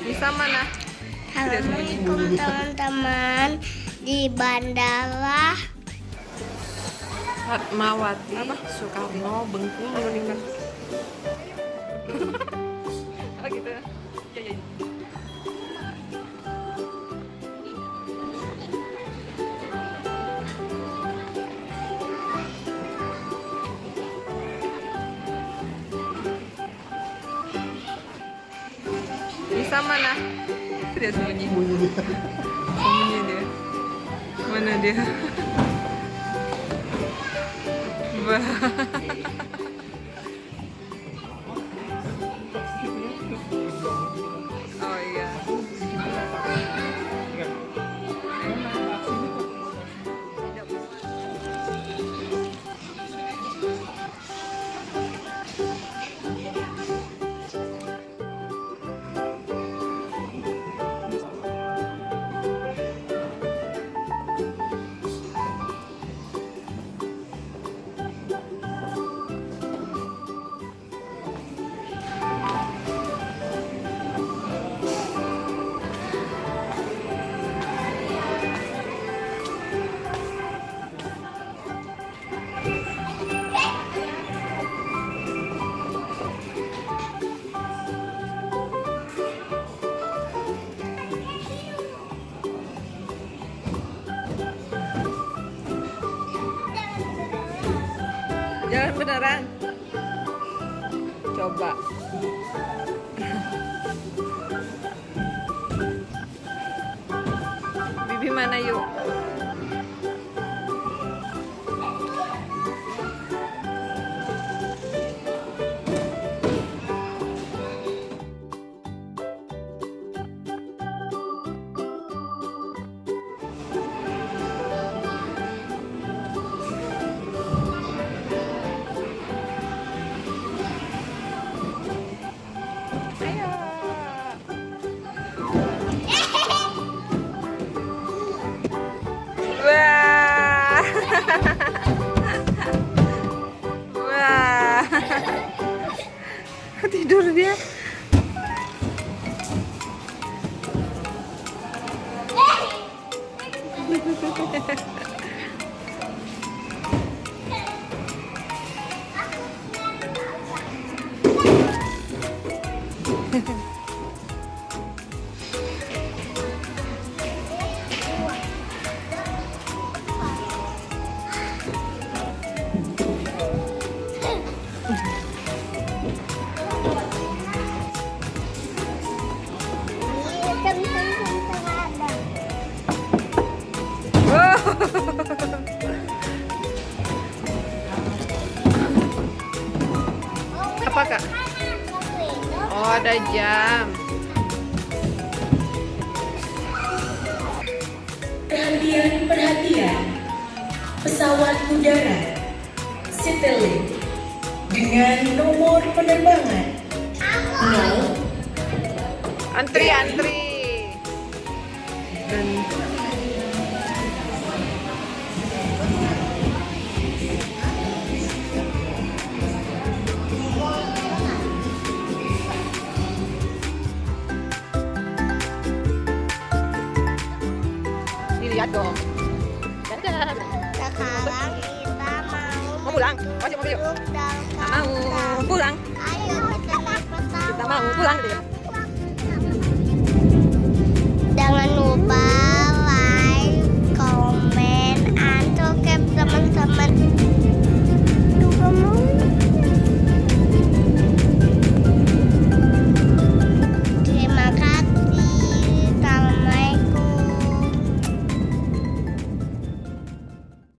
Bisa mana? Assalamualaikum teman-teman. Di bandara Fatmawati Soekarno Bengkulu nih kan. Oh gitu ya. Ya. Bisa mana? Dia sembunyi. Sembunyi dia. Mana dia? Bah. Oh iya. Jalan beneran. Coba. Bibi mana yuk? Wah. Wah. Tidur dia. Apa kak? Oh ada jam. Perhatian, pesawat udara Citylink dengan nomor penerbangan 0. Antri. Dan dilihat dong. Dadah. sekarang kita Mau pulang? Masih mau yuk? duduk dalam Mau pulang. Ayo kita naik pesawat. Kita mau pulang deh.